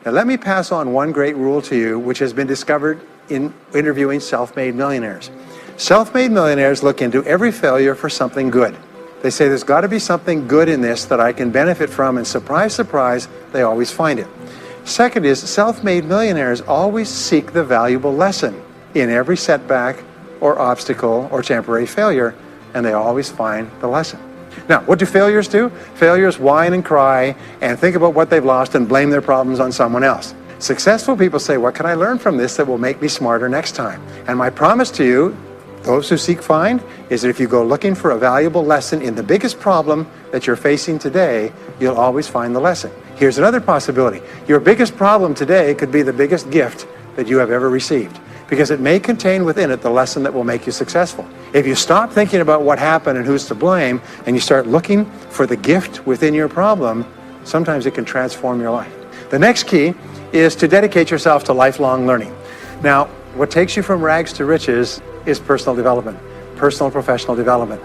Now let me pass on one great rule to you, which has been discovered in interviewing self-made millionaires. Self-made millionaires look into every failure for something good. They say there's got to be something good in this that I can benefit from, and surprise, surprise, they always find it. Second is, self-made millionaires always seek the valuable lesson in every setback or obstacle or temporary failure, and they always find the lesson. Now, what do failures do? Failures whine and cry and think about what they've lost and blame their problems on someone else. Successful people say, what can I learn from this that will make me smarter next time? And my promise to you, those who seek find, is that if you go looking for a valuable lesson in the biggest problem that you're facing today, you'll always find the lesson. Here's another possibility. Your biggest problem today could be the biggest gift that you have ever received, because it may contain within it the lesson that will make you successful. If you stop thinking about what happened and who's to blame, and you start looking for the gift within your problem, sometimes it can transform your life. The next key is to dedicate yourself to lifelong learning. Now, what takes you from rags to riches is personal development, personal and professional development.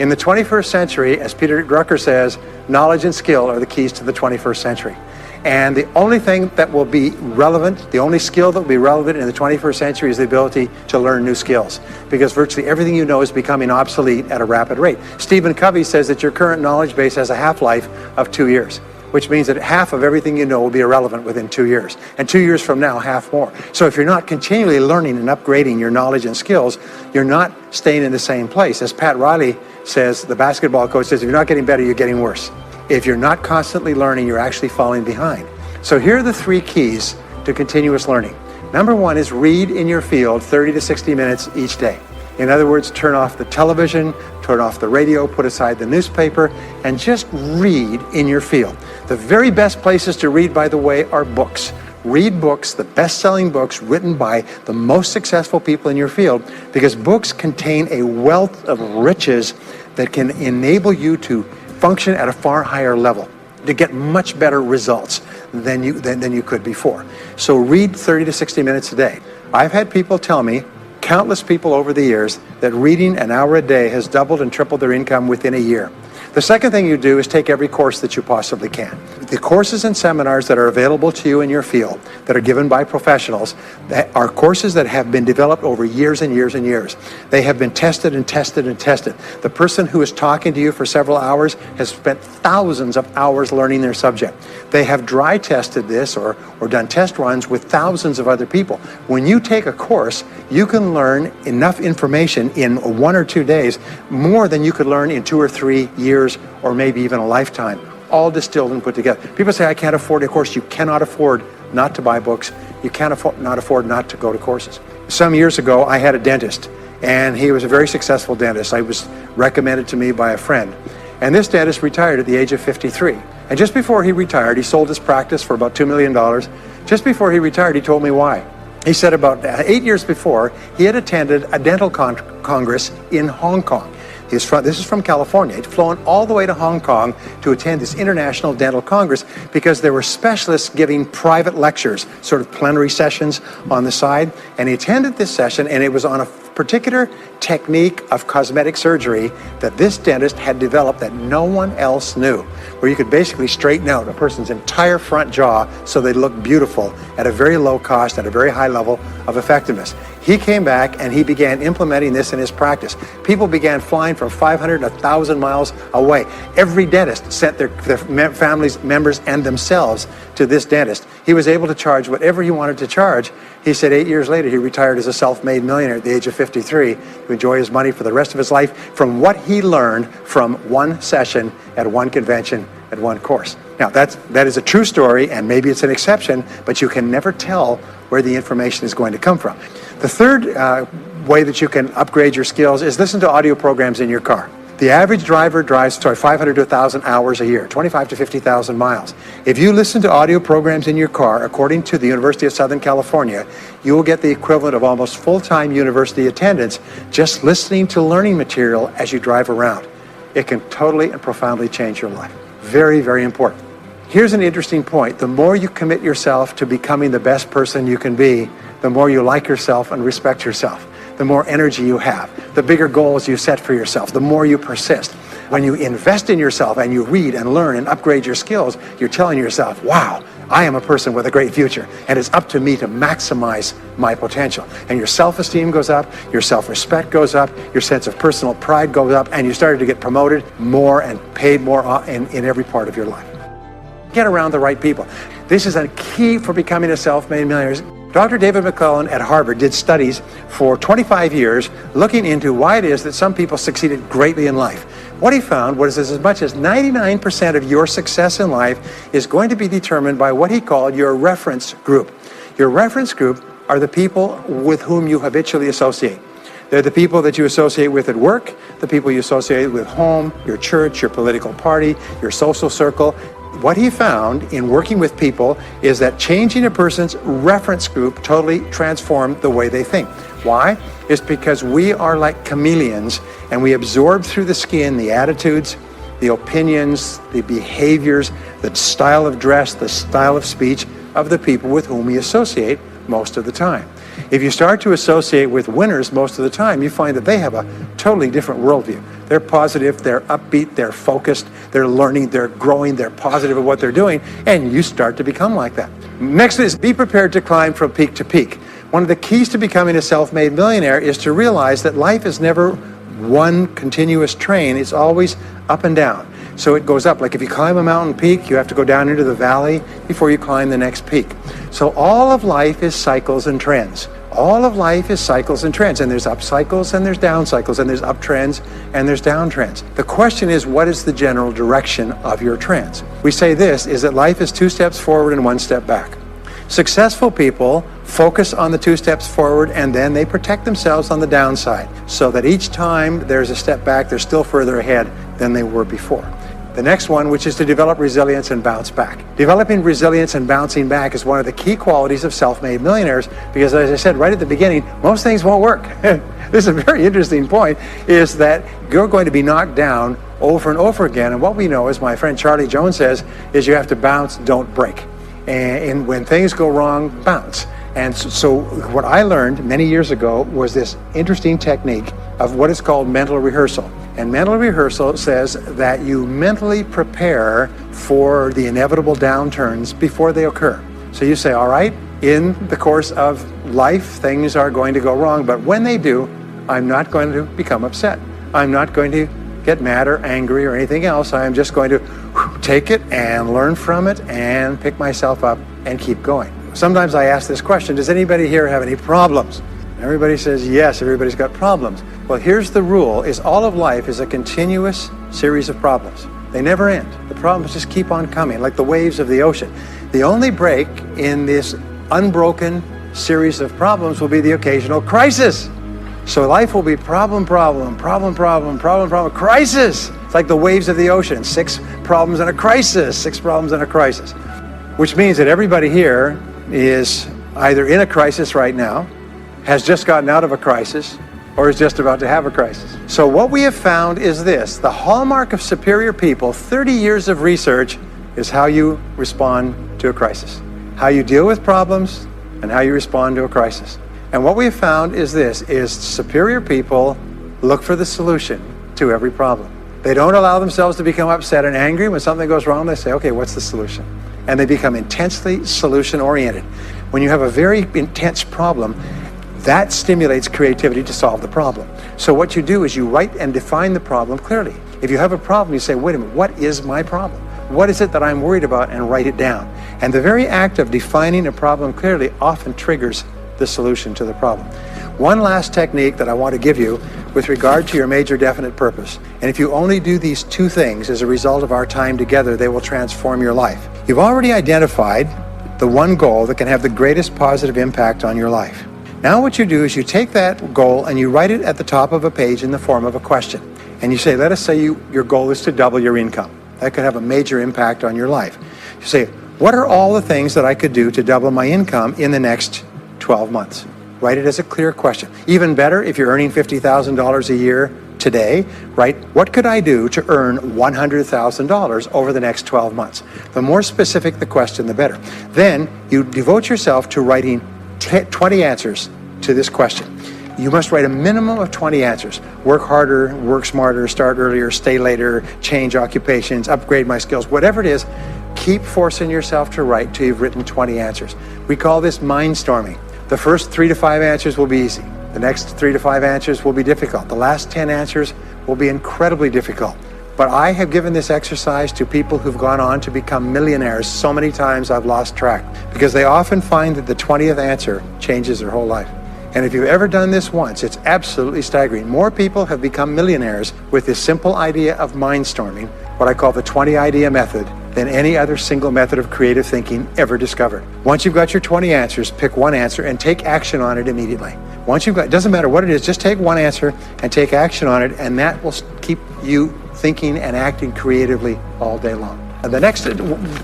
In the 21st century, as Peter Drucker says, knowledge and skill are the keys to the 21st century. And the only thing that will be relevant, the only skill that will be relevant in the 21st century is the ability to learn new skills, because virtually everything you know is becoming obsolete at a rapid rate. Stephen Covey says that your current knowledge base has a half-life of 2 years, which means that half of everything you know will be irrelevant within 2 years. And 2 years from now, half more. So if you're not continually learning and upgrading your knowledge and skills, you're not staying in the same place. As Pat Riley says, the basketball coach says, if you're not getting better, you're getting worse. If you're not constantly learning, you're actually falling behind. So here are the 3 keys to continuous learning. Number 1 is read in your field 30 to 60 minutes each day. In other words, turn off the television, turn off the radio, put aside the newspaper, and just read in your field. The very best places to read, by the way, are books. Read books, the best-selling books written by the most successful people in your field, because books contain a wealth of riches that can enable you to function at a far higher level, to get much better results than you could before. So read 30 to 60 minutes a day. I've had people tell me, countless people over the years, that reading an hour a day has doubled and tripled their income within a year. The second thing you do is take every course that you possibly can. The courses and seminars that are available to you in your field, that are given by professionals, that are courses that have been developed over years and years and years. They have been tested and tested and tested. The person who is talking to you for several hours has spent thousands of hours learning their subject. They have dry tested this or done test runs with thousands of other people. When you take a course, you can learn enough information in 1 or 2 days, more than you could learn in 2 or 3 years or maybe even a lifetime, all distilled and put together. People say, I can't afford a course. You cannot afford not to buy books. You can't afford not to go to courses. Some years ago, I had a dentist, and he was a very successful dentist. I was recommended to me by a friend. And this dentist retired at the age of 53. And just before he retired, he sold his practice for about $2 million. Just before he retired, he told me why. He said about 8 years before, he had attended a dental congress in Hong Kong. This is from California. He'd flown all the way to Hong Kong to attend this International Dental Congress because there were specialists giving private lectures, sort of plenary sessions on the side. And he attended this session, and it was on a particular technique of cosmetic surgery that this dentist had developed that no one else knew, where you could basically straighten out a person's entire front jaw so they look beautiful at a very low cost, at a very high level of effectiveness. He came back and he began implementing this in his practice. People began flying from 500 to 1,000 miles away. Every dentist sent their families, members, and themselves to this dentist. He was able to charge whatever he wanted to charge. He said 8 years later, he retired as a self-made millionaire at the age of 53 to enjoy his money for the rest of his life from what he learned from one session at one convention at one course. Now, that is a true story, and maybe it's an exception, but you can never tell where the information is going to come from. The third way that you can upgrade your skills is listen to audio programs in your car. The average driver drives 500 to 1,000 hours a year, 25 to 50,000 miles. If you listen to audio programs in your car, according to the University of Southern California, you will get the equivalent of almost full-time university attendance just listening to learning material as you drive around. It can totally and profoundly change your life. Very, very important. Here's an interesting point. The more you commit yourself to becoming the best person you can be, the more you like yourself and respect yourself. The more energy you have, the bigger goals you set for yourself, the more you persist. When you invest in yourself and you read and learn and upgrade your skills, you're telling yourself, wow, I am a person with a great future, and it's up to me to maximize my potential. And your self-esteem goes up, your self-respect goes up, your sense of personal pride goes up, and you started to get promoted more and paid more in every part of your life. Get around the right people. This is a key for becoming a self-made millionaire. Dr. David McClellan at Harvard did studies for 25 years looking into why it is that some people succeeded greatly in life. What he found was as much as 99% of your success in life is going to be determined by what he called your reference group. Your reference group are the people with whom you habitually associate. They're the people that you associate with at work, the people you associate with home, your church, your political party, your social circle. What he found in working with people is that changing a person's reference group totally transformed the way they think. Why? It's because we are like chameleons, and we absorb through the skin the attitudes, the opinions, the behaviors, the style of dress, the style of speech of the people with whom we associate most of the time. If you start to associate with winners most of the time, you find that they have a totally different worldview. They're positive, they're upbeat, they're focused, they're learning, they're growing, they're positive at what they're doing, and you start to become like that. Next is be prepared to climb from peak to peak. One of the keys to becoming a self-made millionaire is to realize that life is never one continuous train. It's always up and down. So it goes up. Like if you climb a mountain peak, you have to go down into the valley before you climb the next peak. So all of life is cycles and trends. All of life is cycles and trends, and there's up cycles and there's down cycles, and there's up trends and there's down trends. The question is, what is the general direction of your trends? We say this, is that life is 2 steps forward and 1 step back. Successful people focus on the 2 steps forward, and then they protect themselves on the downside, so that each time there's a step back, they're still further ahead than they were before. The next one, which is to develop resilience and bounce back. Developing resilience and bouncing back is one of the key qualities of self-made millionaires, because as I said right at the beginning, most things won't work. This is a very interesting point, is that you're going to be knocked down over and over again. And what we know, as my friend Charlie Jones says, is you have to bounce, don't break. And when things go wrong, bounce. And so what I learned many years ago was this interesting technique of what is called mental rehearsal. And mental rehearsal says that you mentally prepare for the inevitable downturns before they occur. So you say, all right, in the course of life, things are going to go wrong, but when they do, I'm not going to become upset. I'm not going to get mad or angry or anything else. I am just going to take it and learn from it and pick myself up and keep going. Sometimes I ask this question, does anybody here have any problems? Everybody says yes, everybody's got problems. Well, here's the rule, is all of life is a continuous series of problems. They never end. The problems just keep on coming, like the waves of the ocean. The only break in this unbroken series of problems will be the occasional crisis. So life will be problem, crisis. It's like the waves of the ocean, 6 problems and a crisis, 6 problems and a crisis. Which means that everybody here is either in a crisis right now, has just gotten out of a crisis, or is just about to have a crisis. So what we have found is this, the hallmark of superior people, 30 years of research, is how you respond to a crisis. How you deal with problems and how you respond to a crisis. And what we have found is this, is superior people look for the solution to every problem. They don't allow themselves to become upset and angry when something goes wrong. They say, okay, what's the solution? And they become intensely solution-oriented. When you have a very intense problem, that stimulates creativity to solve the problem. So what you do is you write and define the problem clearly. If you have a problem, you say, wait a minute, what is my problem? What is it that I'm worried about? And write it down. And the very act of defining a problem clearly often triggers the solution to the problem. One last technique that I want to give you with regard to your major definite purpose. And if you only do these 2 things as a result of our time together, they will transform your life. You've already identified the one goal that can have the greatest positive impact on your life. Now what you do is you take that goal and you write it at the top of a page in the form of a question. And you say, let us say your goal is to double your income. That could have a major impact on your life. You say, what are all the things that I could do to double my income in the next 12 months? Write it as a clear question. Even better, if you're earning $50,000 a year today, write, what could I do to earn $100,000 over the next 12 months? The more specific the question, the better. Then you devote yourself to writing 20 answers to this question. You must write a minimum of 20 answers. Work harder, work smarter, start earlier, stay later, change occupations, upgrade my skills, whatever it is. Keep forcing yourself to write till you've written 20 answers. We call this mind storming. The first 3 to 5 answers will be easy. The next 3 to 5 answers will be difficult. The last 10 answers will be incredibly difficult. But I have given this exercise to people who've gone on to become millionaires so many times I've lost track, because they often find that the 20th answer changes their whole life. And if you've ever done this once, it's absolutely staggering. More people have become millionaires with this simple idea of mind storming, what I call the 20 idea method, than any other single method of creative thinking ever discovered. Once you've got your 20 answers, pick one answer and take action on it immediately. Once you've got, it doesn't matter what it is, just take one answer and take action on it, and that will keep you thinking and acting creatively all day long. And the next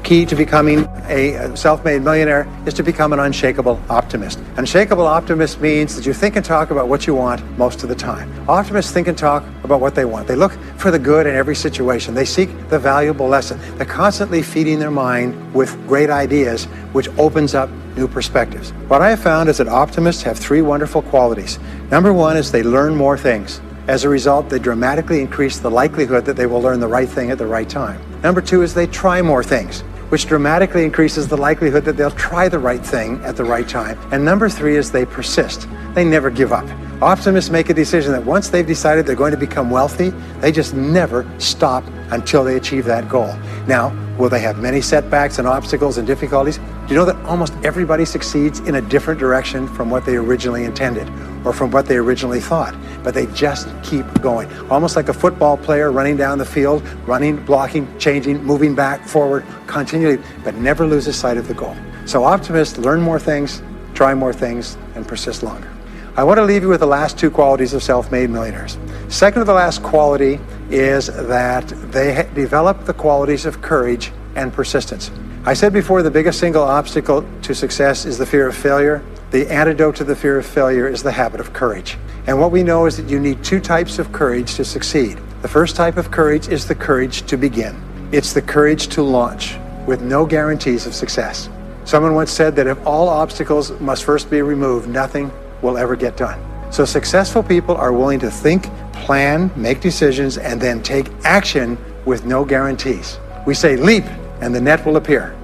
key to becoming a self-made millionaire is to become an unshakable optimist. An unshakable optimist means that you think and talk about what you want most of the time. Optimists think and talk about what they want. They look for the good in every situation. They seek the valuable lesson. They're constantly feeding their mind with great ideas, which opens up new perspectives. What I have found is that optimists have 3 wonderful qualities. Number 1 is they learn more things. As a result, they dramatically increase the likelihood that they will learn the right thing at the right time. Number 2 is they try more things, which dramatically increases the likelihood that they'll try the right thing at the right time. And number 3 is they persist. They never give up. Optimists make a decision that once they've decided they're going to become wealthy, they just never stop until they achieve that goal. Now, will they have many setbacks and obstacles and difficulties? Do you know that almost everybody succeeds in a different direction from what they originally intended or from what they originally thought? But they just keep going. Almost like a football player running down the field, running, blocking, changing, moving back, forward, continually, but never loses sight of the goal. So optimists learn more things, try more things, and persist longer. I want to leave you with the last 2 qualities of self-made millionaires. Second to the last quality is that they develop the qualities of courage and persistence. I said before, the biggest single obstacle to success is the fear of failure. The antidote to the fear of failure is the habit of courage. And what we know is that you need 2 types of courage to succeed. The first type of courage is the courage to begin. It's the courage to launch with no guarantees of success. Someone once said that if all obstacles must first be removed, nothing will ever get done. So successful people are willing to think, plan, make decisions, and then take action with no guarantees. We say leap and the net will appear.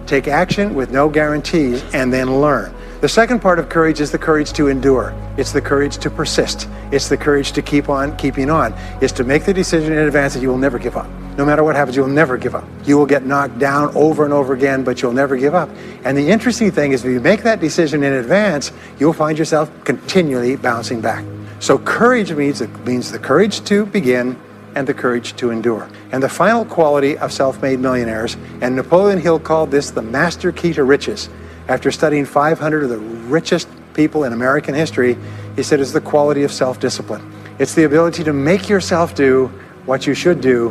Take action with no guarantees and then learn. The second part of courage is the courage to endure. It's the courage to persist. It's the courage to keep on keeping on. It's to make the decision in advance that you will never give up. No matter what happens, you will never give up. You will get knocked down over and over again, but you'll never give up. And the interesting thing is, if you make that decision in advance, you'll find yourself continually bouncing back. So courage means the courage to begin and the courage to endure. And the final quality of self-made millionaires, and Napoleon Hill called this the master key to riches. After studying 500 of the richest people in American history, he said it's the quality of self-discipline. It's the ability to make yourself do what you should do,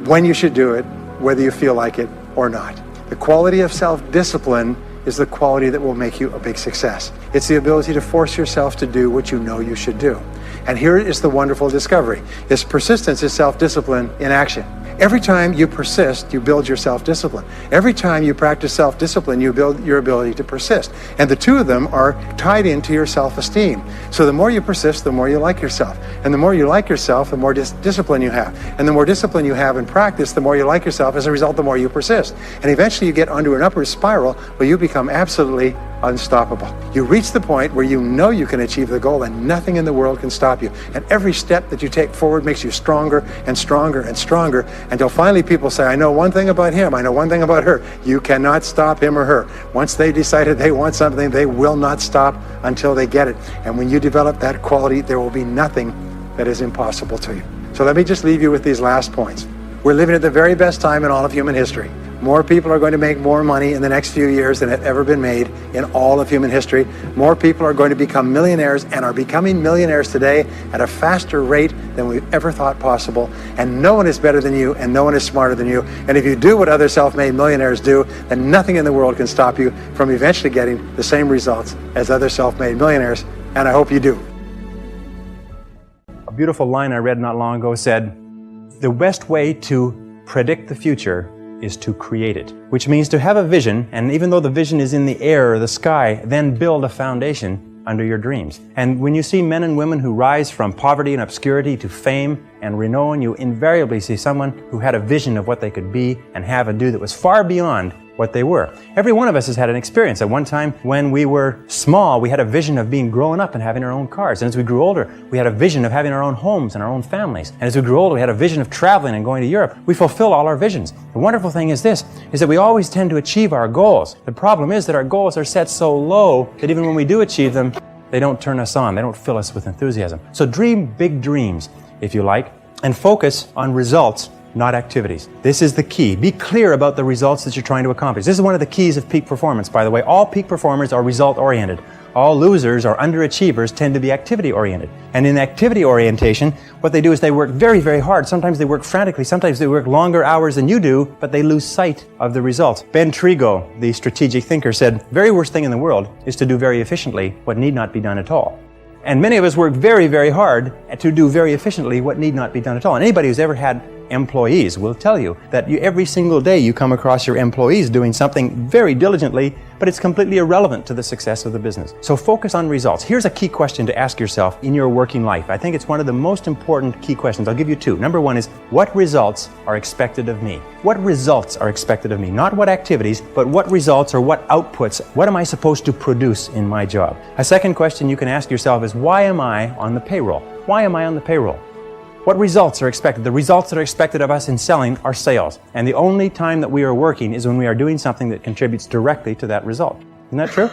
when you should do it, whether you feel like it or not. The quality of self-discipline is the quality that will make you a big success. It's the ability to force yourself to do what you know you should do. And here is the wonderful discovery. Is persistence is self-discipline in action. Every time you persist, you build your self-discipline. Every time you practice self-discipline, you build your ability to persist. And the 2 of them are tied into your self-esteem. So the more you persist, the more you like yourself. And the more you like yourself, the more discipline you have. And the more discipline you have in practice, the more you like yourself. As a result, the more you persist. And eventually you get onto an upward spiral where you become absolutely unstoppable. You reach the point where you know you can achieve the goal and nothing in the world can stop you. And every step that you take forward makes you stronger and stronger and stronger, until finally people say, I know one thing about him, I know one thing about her. You cannot stop him or her. Once they decided they want something, they will not stop until they get it. And when you develop that quality, there will be nothing that is impossible to you. So let me just leave you with these last points. We're living at the very best time in all of human history. More people are going to make more money in the next few years than have ever been made in all of human history. More people are going to become millionaires and are becoming millionaires today at a faster rate than we've ever thought possible. And no one is better than you, and no one is smarter than you. And if you do what other self-made millionaires do, then nothing in the world can stop you from eventually getting the same results as other self-made millionaires. And I hope you do. A beautiful line I read not long ago said, the best way to predict the future is to create it, which means to have a vision, and even though the vision is in the air or the sky, then build a foundation under your dreams. And when you see men and women who rise from poverty and obscurity to fame and renown, you invariably see someone who had a vision of what they could be and have and do that was far beyond what they were. Every one of us has had an experience. At one time when we were small, we had a vision of being grown up and having our own cars. And as we grew older, we had a vision of having our own homes and our own families. And as we grew older, we had a vision of traveling and going to Europe. We fulfill all our visions. The wonderful thing is this, is that we always tend to achieve our goals. The problem is that our goals are set so low that even when we do achieve them, they don't turn us on. They don't fill us with enthusiasm. So dream big dreams, if you like, and focus on results, not activities. This is the key. Be clear about the results that you're trying to accomplish. This is one of the keys of peak performance, by the way. All peak performers are result-oriented. All losers or underachievers tend to be activity-oriented. And in activity orientation, what they do is they work very, very hard. Sometimes they work frantically. Sometimes they work longer hours than you do, but they lose sight of the results. Ben Trigo, the strategic thinker, said, "The very worst thing in the world is to do very efficiently what need not be done at all." And many of us work very, very hard to do very efficiently what need not be done at all. And anybody who's ever had employees will tell you that every single day you come across your employees doing something very diligently, but it's completely irrelevant to the success of the business. So focus on results. Here's a key question to ask yourself in your working life. I think it's one of the most important key questions. I'll give you two. Number one is, what results are expected of me? What results are expected of me? Not what activities, but what results or what outputs, what am I supposed to produce in my job? A second question you can ask yourself is, why am I on the payroll? Why am I on the payroll? What results are expected? The results that are expected of us in selling are sales. And the only time that we are working is when we are doing something that contributes directly to that result. Isn't that true?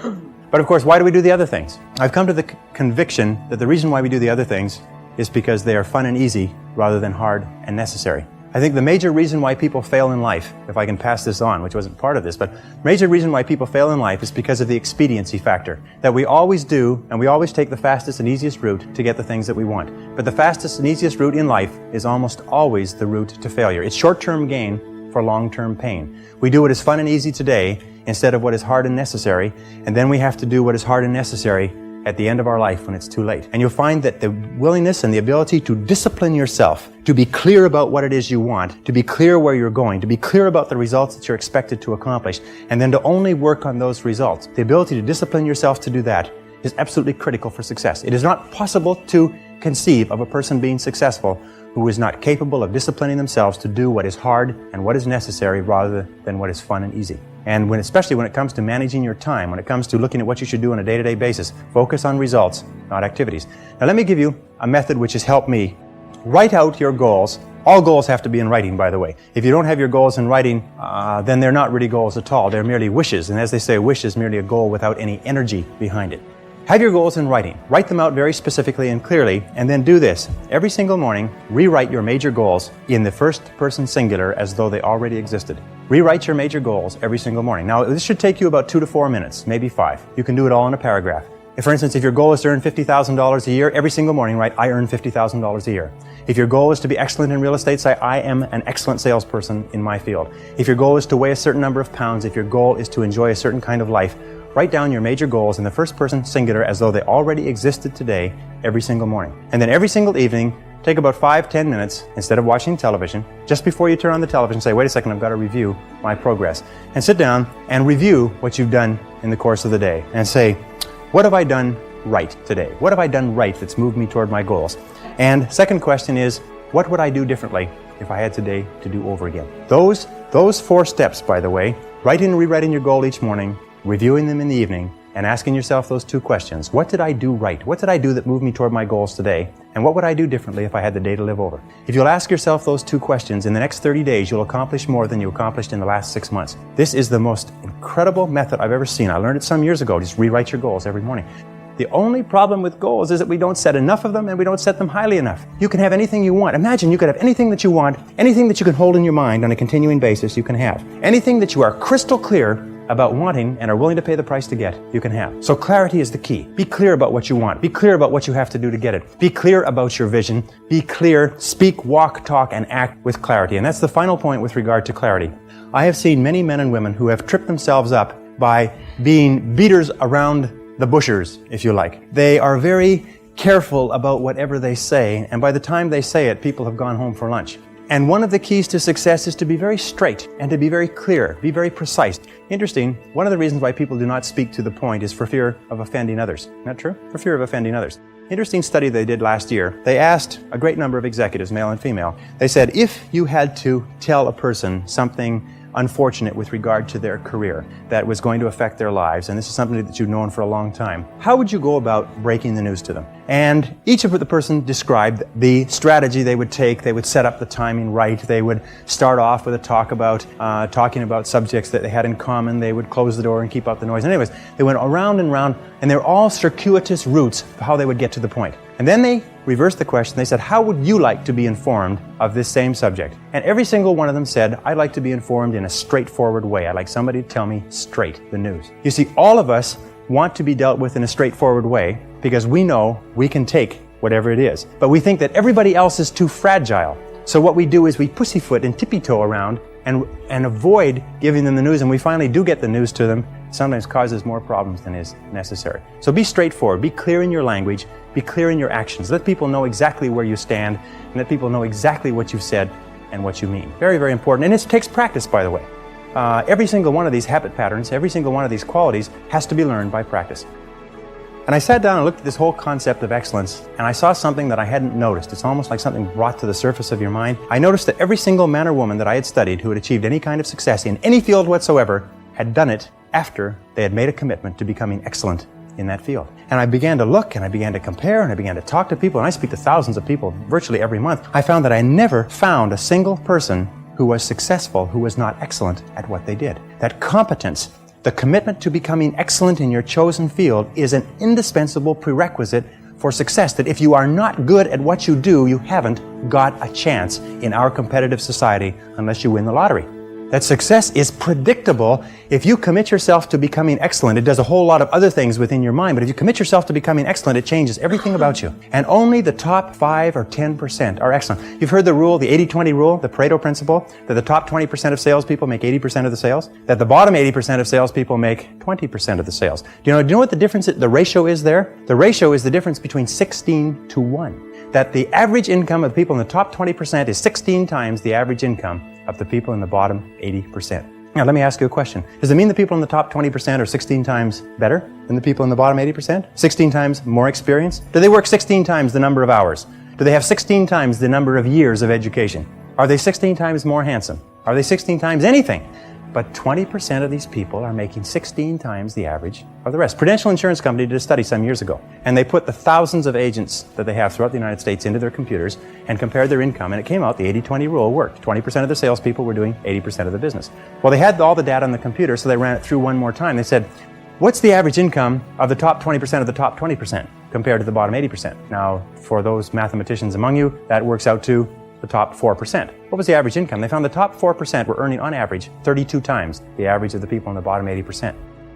But of course, why do we do the other things? I've come to the conviction that the reason why we do the other things is because they are fun and easy rather than hard and necessary. I think the major reason why people fail in life, if I can pass this on, which wasn't part of this, but major reason why people fail in life is because of the expediency factor. That we always do, and we always take the fastest and easiest route to get the things that we want. But the fastest and easiest route in life is almost always the route to failure. It's short-term gain for long-term pain. We do what is fun and easy today instead of what is hard and necessary, and then we have to do what is hard and necessary at the end of our life when it's too late. And you'll find that the willingness and the ability to discipline yourself, to be clear about what it is you want, to be clear where you're going, to be clear about the results that you're expected to accomplish, and then to only work on those results. The ability to discipline yourself to do that is absolutely critical for success. It is not possible to conceive of a person being successful who is not capable of disciplining themselves to do what is hard and what is necessary rather than what is fun and easy. And especially when it comes to managing your time, when it comes to looking at what you should do on a day-to-day basis, focus on results, not activities. Now let me give you a method which has helped me. Write out your goals. All goals have to be in writing, by the way. If you don't have your goals in writing, then they're not really goals at all. They're merely wishes. And as they say, a wish is merely a goal without any energy behind it. Have your goals in writing. Write them out very specifically and clearly, and then do this. Every single morning, rewrite your major goals in the first person singular as though they already existed. Rewrite your major goals every single morning. Now, this should take you about 2 to 4 minutes, maybe 5. You can do it all in a paragraph. For instance, if your goal is to earn $50,000 a year, every single morning write, I earn $50,000 a year. If your goal is to be excellent in real estate, say, I am an excellent salesperson in my field. If your goal is to weigh a certain number of pounds, if your goal is to enjoy a certain kind of life, write down your major goals in the first person singular as though they already existed today every single morning. And then every single evening, take about 5-10 minutes, instead of watching television, just before you turn on the television, say, wait a second, I've got to review my progress. And sit down and review what you've done in the course of the day. And say, what have I done right today? What have I done right that's moved me toward my goals? And second question is, what would I do differently if I had today to do over again? Those 4 steps, by the way, writing and rewriting your goal each morning, reviewing them in the evening, and asking yourself those 2 questions. What did I do right? What did I do that moved me toward my goals today? And what would I do differently if I had the day to live over? If you'll ask yourself those 2 questions, in the next 30 days, you'll accomplish more than you accomplished in the last 6 months. This is the most incredible method I've ever seen. I learned it some years ago. Just rewrite your goals every morning. The only problem with goals is that we don't set enough of them and we don't set them highly enough. You can have anything you want. Imagine you could have anything that you want, anything that you can hold in your mind on a continuing basis, you can have. Anything that you are crystal clear about wanting and are willing to pay the price to get, you can have. So clarity is the key. Be clear about what you want. Be clear about what you have to do to get it. Be clear about your vision. Be clear, speak, walk, talk, and act with clarity. And that's the final point with regard to clarity. I have seen many men and women who have tripped themselves up by being beaters around the bushers, if you like. They are very careful about whatever they say, and by the time they say it, people have gone home for lunch. And one of the keys to success is to be very straight and to be very clear, be very precise. Interesting, one of the reasons why people do not speak to the point is for fear of offending others. Isn't that true? For fear of offending others. Interesting study they did last year. They asked a great number of executives, male and female. They said, if you had to tell a person something unfortunate with regard to their career that was going to affect their lives, and this is something that you've known for a long time, how would you go about breaking the news to them? And each of the person described the strategy they would take. They would set up the timing right. They would start off with a talking about subjects that they had in common. They would close the door and keep out the noise. Anyways, they went around and round, and they're all circuitous routes of how they would get to the point. And then they reversed the question. They said, how would you like to be informed of this same subject? And every single one of them said, I'd like to be informed in a straightforward way. I'd like somebody to tell me straight the news. You see, all of us want to be dealt with in a straightforward way because we know we can take whatever it is. But we think that everybody else is too fragile. So what we do is we pussyfoot and tippy-toe around and avoid giving them the news, and we finally do get the news to them. It sometimes causes more problems than is necessary. So be straightforward, be clear in your language, be clear in your actions. Let people know exactly where you stand, and let people know exactly what you've said and what you mean. Very, very important. And it takes practice, by the way. Every single one of these habit patterns, every single one of these qualities has to be learned by practice. And I sat down and looked at this whole concept of excellence, and I saw something that I hadn't noticed. It's almost like something brought to the surface of your mind. I noticed that every single man or woman that I had studied who had achieved any kind of success in any field whatsoever had done it after they had made a commitment to becoming excellent in that field. And I began to look, and I began to compare, and I began to talk to people, and I speak to thousands of people virtually every month. I found that I never found a single person who was successful who was not excellent at what they did. That competence, the commitment to becoming excellent in your chosen field, is an indispensable prerequisite for success. That if you are not good at what you do, you haven't got a chance in our competitive society unless you win the lottery. That success is predictable if you commit yourself to becoming excellent. It does a whole lot of other things within your mind, but if you commit yourself to becoming excellent, it changes everything about you. And only the top 5 or 10% are excellent. You've heard the rule, the 80-20 rule, the Pareto principle, that the top 20% of salespeople make 80% of the sales, that the bottom 80% of salespeople make 20% of the sales. Do you know what the difference, the ratio is there? The ratio is the difference between 16 to 1. That the average income of the people in the top 20% is 16 times the average income of the people in the bottom 80%. Now, let me ask you a question. Does it mean the people in the top 20% are 16 times better than the people in the bottom 80%? 16 times more experienced? Do they work 16 times the number of hours? Do they have 16 times the number of years of education? Are they 16 times more handsome? Are they 16 times anything? But 20% of these people are making 16 times the average of the rest. Prudential Insurance Company did a study some years ago, and they put the thousands of agents that they have throughout the United States into their computers and compared their income, and it came out the 80-20 rule worked. 20% of the salespeople were doing 80% of the business. Well, they had all the data on the computer, so they ran it through one more time. They said, what's the average income of the top 20% of the top 20% compared to the bottom 80%? Now, for those mathematicians among you, that works out to the top 4%. What was the average income? They found the top 4% were earning on average 32 times the average of the people in the bottom 80%.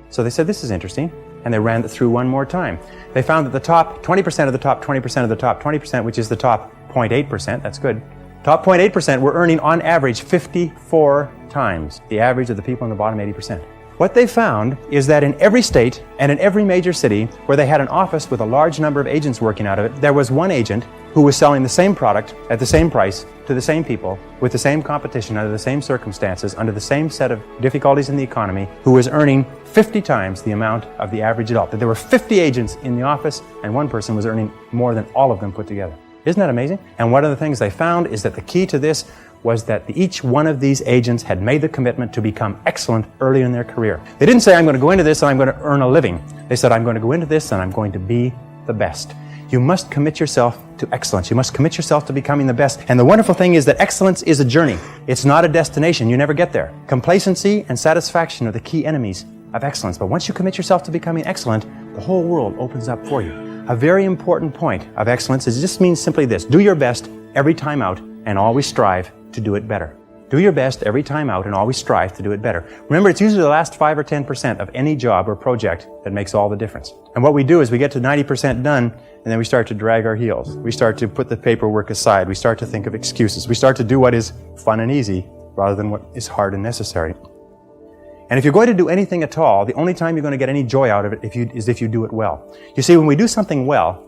So they said, this is interesting, and they ran it through one more time. They found that the top 20% of the top 20% of the top 20%, which is the top 0.8%, that's good, top 0.8% were earning on average 54 times the average of the people in the bottom 80%. What they found is that in every state and in every major city where they had an office with a large number of agents working out of it, there was one agent who was selling the same product at the same price to the same people with the same competition under the same circumstances, under the same set of difficulties in the economy, who was earning 50 times the amount of the average adult. That there were 50 agents in the office and one person was earning more than all of them put together. Isn't that amazing? And one of the things they found is that the key to this was that each one of these agents had made the commitment to become excellent early in their career. They didn't say, I'm going to go into this and I'm going to earn a living. They said, I'm going to go into this and I'm going to be the best. You must commit yourself to excellence. You must commit yourself to becoming the best. And the wonderful thing is that excellence is a journey. It's not a destination. You never get there. Complacency and satisfaction are the key enemies of excellence. But once you commit yourself to becoming excellent, the whole world opens up for you. A very important point of excellence is just means simply this: do your best every time out and always strive to do it better. Do your best every time out and always strive to do it better. Remember, it's usually the last 5 or 10% of any job or project that makes all the difference. And what we do is we get to 90% done, and then we start to drag our heels. We start to put the paperwork aside. We start to think of excuses. We start to do what is fun and easy rather than what is hard and necessary. And if you're going to do anything at all, the only time you're going to get any joy out of it is if you do it well. You see, when we do something well,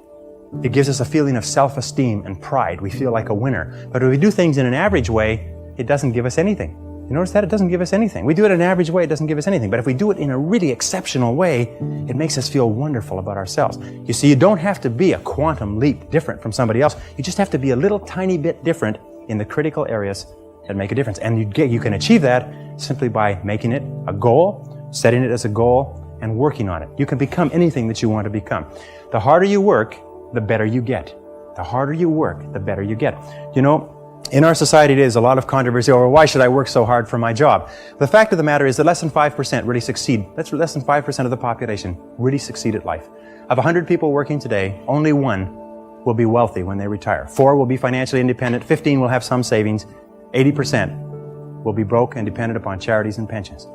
It gives us a feeling of self-esteem and pride. We feel like a winner. But if we do things in an average way, it doesn't give us anything. You notice that? It doesn't give us anything. We do it in an average way, it doesn't give us anything. But if we do it in a really exceptional way, it makes us feel wonderful about ourselves. You see, you don't have to be a quantum leap different from somebody else. You just have to be a little tiny bit different in the critical areas that make a difference. And you can achieve that simply by making it a goal, setting it as a goal, and working on it. You can become anything that you want to become. The harder you work, the better you get. The harder you work, the better you get. You know, in our society, there's a lot of controversy over why should I work so hard for my job. The fact of the matter is that less than 5% really succeed. That's less than 5% of the population really succeed at life. Of 100 people working today, only 1 will be wealthy when they retire. 4 will be financially independent. 15 will have some savings. 80% will be broke and dependent upon charities and pensions.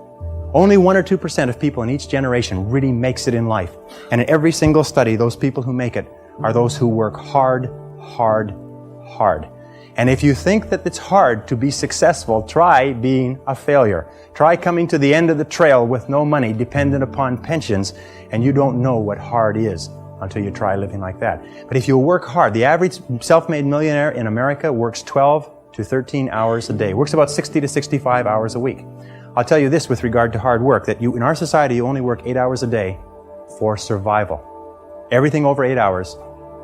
Only 1 or 2% of people in each generation really makes it in life. And in every single study, those people who make it are those who work hard, hard, hard. And if you think that it's hard to be successful, try being a failure. Try coming to the end of the trail with no money, dependent upon pensions, and you don't know what hard is until you try living like that. But if you work hard, the average self-made millionaire in America works 12 to 13 hours a day, works about 60 to 65 hours a week. I'll tell you this with regard to hard work, that in our society, you only work 8 hours a day for survival. Everything over 8 hours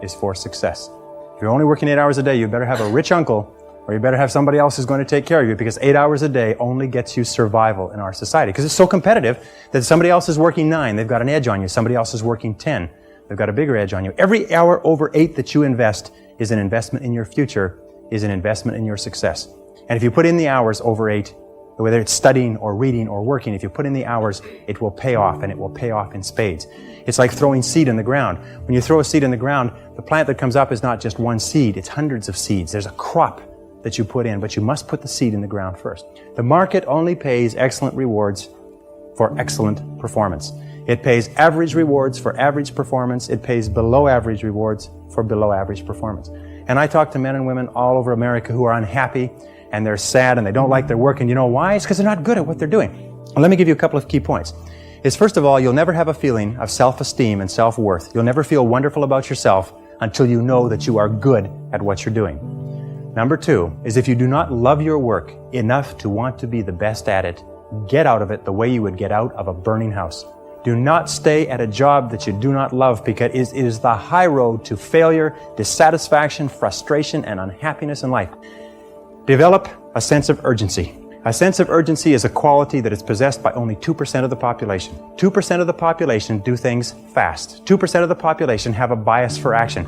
is for success. If you're only working 8 hours a day, you better have a rich uncle, or you better have somebody else who's going to take care of you, because 8 hours a day only gets you survival in our society. Because it's so competitive that somebody else is working 9, they've got an edge on you. Somebody else is working 10, they've got a bigger edge on you. Every hour over 8 that you invest is an investment in your future, is an investment in your success. And if you put in the hours over 8, whether it's studying or reading or working, if you put in the hours, it will pay off, and it will pay off in spades. It's like throwing seed in the ground. When you throw a seed in the ground, the plant that comes up is not just one seed, it's hundreds of seeds. There's a crop that you put in, but you must put the seed in the ground first. The market only pays excellent rewards for excellent performance. It pays average rewards for average performance. It pays below average rewards for below average performance. And I talk to men and women all over America who are unhappy, and they're sad, and they don't like their work, and you know why? It's because they're not good at what they're doing. Well, let me give you a couple of key points. First of all, you'll never have a feeling of self-esteem and self-worth. You'll never feel wonderful about yourself until you know that you are good at what you're doing. Number 2 is if you do not love your work enough to want to be the best at it, get out of it the way you would get out of a burning house. Do not stay at a job that you do not love, because it is the high road to failure, dissatisfaction, frustration, and unhappiness in life. Develop a sense of urgency. A sense of urgency is a quality that is possessed by only 2% of the population. 2% of the population do things fast. 2% of the population have a bias for action.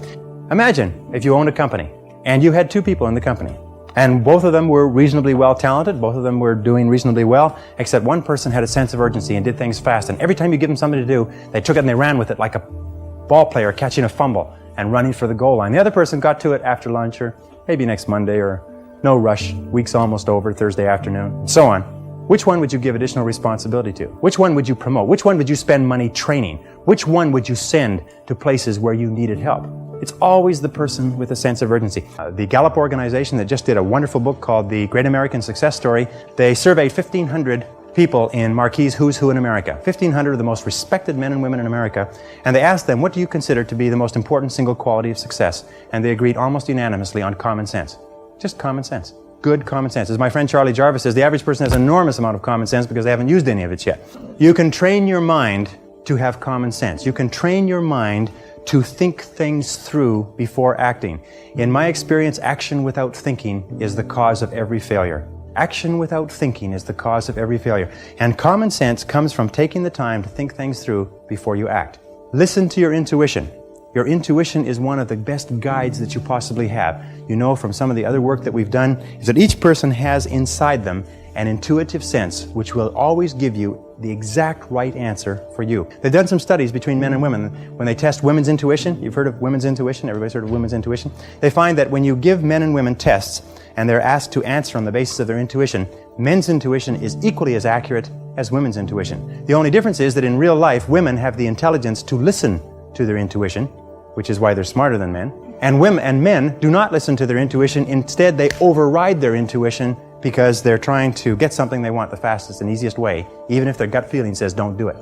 Imagine if you owned a company and you had 2 people in the company, and both of them were reasonably well talented, both of them were doing reasonably well, except one person had a sense of urgency and did things fast. And every time you give them something to do, they took it and they ran with it like a ball player catching a fumble and running for the goal line. The other person got to it after lunch, or maybe next Monday, or no rush, week's almost over, Thursday afternoon, and so on. Which one would you give additional responsibility to? Which one would you promote? Which one would you spend money training? Which one would you send to places where you needed help? It's always the person with a sense of urgency. The Gallup organization that just did a wonderful book called The Great American Success Story, they surveyed 1,500 people in Marquis Who's Who in America, 1,500 of the most respected men and women in America, and they asked them, what do you consider to be the most important single quality of success? And they agreed almost unanimously on common sense. Just common sense. Good common sense. As my friend Charlie Jarvis says, the average person has an enormous amount of common sense because they haven't used any of it yet. You can train your mind to have common sense. You can train your mind to think things through before acting. In my experience, action without thinking is the cause of every failure. Action without thinking is the cause of every failure. And common sense comes from taking the time to think things through before you act. Listen to your intuition. Your intuition is one of the best guides that you possibly have. You know from some of the other work that we've done is that each person has inside them an intuitive sense which will always give you the exact right answer for you. They've done some studies between men and women. When they test women's intuition, you've heard of women's intuition, everybody's heard of women's intuition, they find that when you give men and women tests and they're asked to answer on the basis of their intuition, men's intuition is equally as accurate as women's intuition. The only difference is that in real life, women have the intelligence to listen to their intuition, which is why they're smarter than men. And men do not listen to their intuition. Instead, they override their intuition because they're trying to get something they want the fastest and easiest way, even if their gut feeling says don't do it.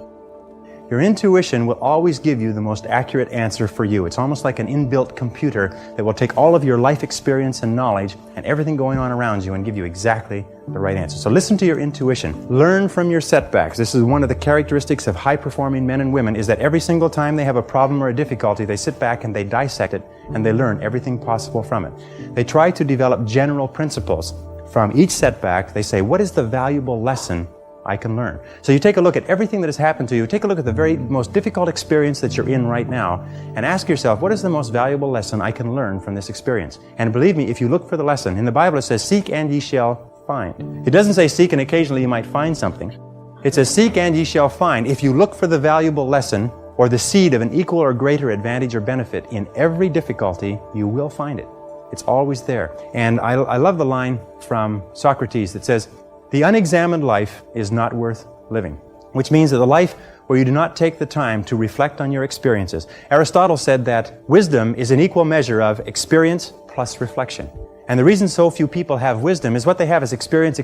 Your intuition will always give you the most accurate answer for you. It's almost like an inbuilt computer that will take all of your life experience and knowledge and everything going on around you and give you exactly the right answer. So listen to your intuition. Learn from your setbacks. This is one of the characteristics of high-performing men and women, is that every single time they have a problem or a difficulty, they sit back and they dissect it and they learn everything possible from it. They try to develop general principles. From each setback, they say, what is the valuable lesson I can learn? So you take a look at everything that has happened to you, take a look at the very most difficult experience that you're in right now, and ask yourself, what is the most valuable lesson I can learn from this experience? And believe me, if you look for the lesson, in the Bible it says, seek and ye shall find. It doesn't say seek and occasionally you might find something. It says, seek and ye shall find. If you look for the valuable lesson or the seed of an equal or greater advantage or benefit in every difficulty, you will find it. It's always there. And I love the line from Socrates that says, the unexamined life is not worth living, which means that the life where you do not take the time to reflect on your experiences. Aristotle said that wisdom is an equal measure of experience plus reflection. And the reason so few people have wisdom is what they have is experience,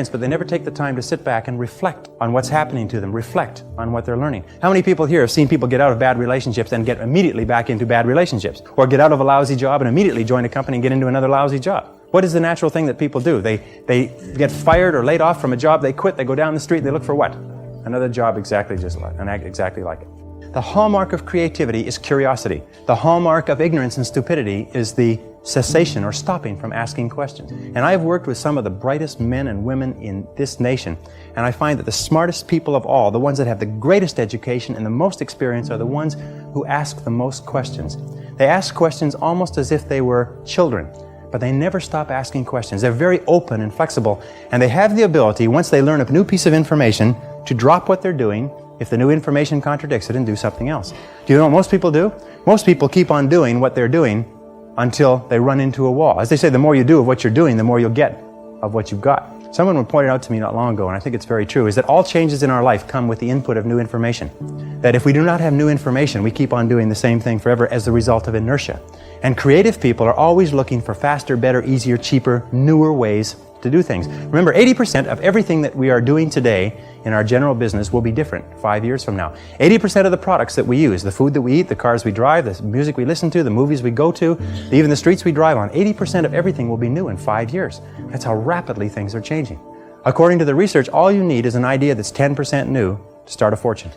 but they never take the time to sit back and reflect on what's happening to them, reflect on what they're learning. How many people here have seen people get out of bad relationships and get immediately back into bad relationships? Or get out of a lousy job and immediately join a company and get into another lousy job? What is the natural thing that people do? They get fired or laid off from a job, they quit, they go down the street, they look for what? Another job exactly like it. The hallmark of creativity is curiosity. The hallmark of ignorance and stupidity is the cessation or stopping from asking questions. And I've worked with some of the brightest men and women in this nation, and I find that the smartest people of all, the ones that have the greatest education and the most experience, are the ones who ask the most questions. They ask questions almost as if they were children, but they never stop asking questions. They're very open and flexible, and they have the ability, once they learn a new piece of information, to drop what they're doing if the new information contradicts it and do something else. Do you know what most people do? Most people keep on doing what they're doing until they run into a wall. As they say, the more you do of what you're doing, the more you'll get of what you've got. Someone pointed out to me not long ago, and I think it's very true, is that all changes in our life come with the input of new information. That if we do not have new information, we keep on doing the same thing forever as the result of inertia. And creative people are always looking for faster, better, easier, cheaper, newer ways to do things. Remember, 80% of everything that we are doing today in our general business will be different 5 years from now. 80% of the products that we use, the food that we eat, the cars we drive, the music we listen to, the movies we go to, even the streets we drive on, 80% of everything will be new in 5 years. That's how rapidly things are changing. According to the research, all you need is an idea that's 10% new to start a fortune.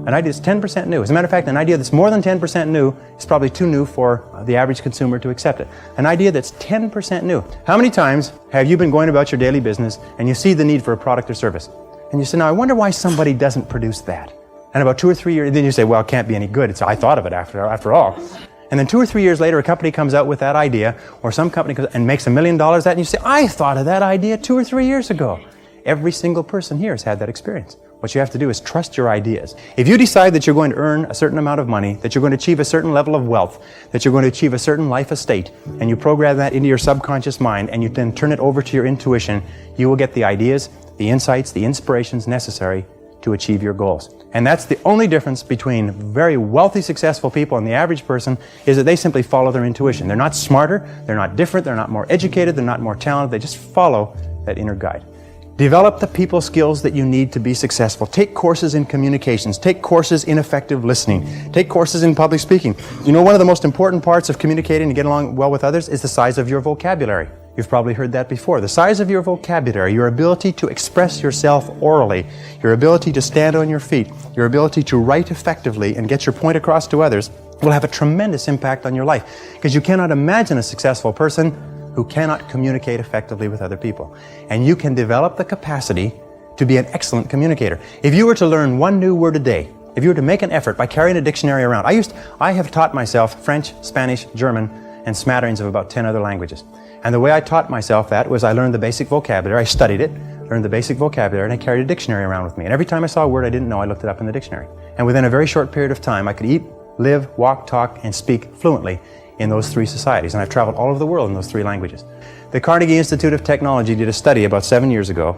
An idea that's 10% new. As a matter of fact, an idea that's more than 10% new is probably too new for the average consumer to accept it. An idea that's 10% new. How many times have you been going about your daily business and you see the need for a product or service? And you say, now I wonder why somebody doesn't produce that. And about 2 or 3 years, then you say, well, it can't be any good. I thought of it after all. And then 2 or 3 years later, a company comes out with that idea, or some company comes and makes $1 million that, and you say, I thought of that idea 2 or 3 years ago. Every single person here has had that experience. What you have to do is trust your ideas. If you decide that you're going to earn a certain amount of money, that you're going to achieve a certain level of wealth, that you're going to achieve a certain life estate, and you program that into your subconscious mind, and you then turn it over to your intuition, you will get the ideas, the insights, the inspirations necessary to achieve your goals. And that's the only difference between very wealthy, successful people and the average person, is that they simply follow their intuition. They're not smarter, they're not different, they're not more educated, they're not more talented, they just follow that inner guide. Develop the people skills that you need to be successful. Take courses in communications. Take courses in effective listening. Take courses in public speaking. You know, one of the most important parts of communicating and getting along well with others is the size of your vocabulary. You've probably heard that before. The size of your vocabulary, your ability to express yourself orally, your ability to stand on your feet, your ability to write effectively and get your point across to others will have a tremendous impact on your life, because you cannot imagine a successful person who cannot communicate effectively with other people. And you can develop the capacity to be an excellent communicator. If you were to learn one new word a day, if you were to make an effort by carrying a dictionary around, I have taught myself French, Spanish, German, and smatterings of about 10 other languages. And the way I taught myself that was I learned the basic vocabulary, I studied it, learned the basic vocabulary, and I carried a dictionary around with me. And every time I saw a word I didn't know, I looked it up in the dictionary. And within a very short period of time, I could eat, live, walk, talk, and speak fluently in those 3 societies, and I've traveled all over the world in those 3 languages. The Carnegie Institute of Technology did a study about 10 years ago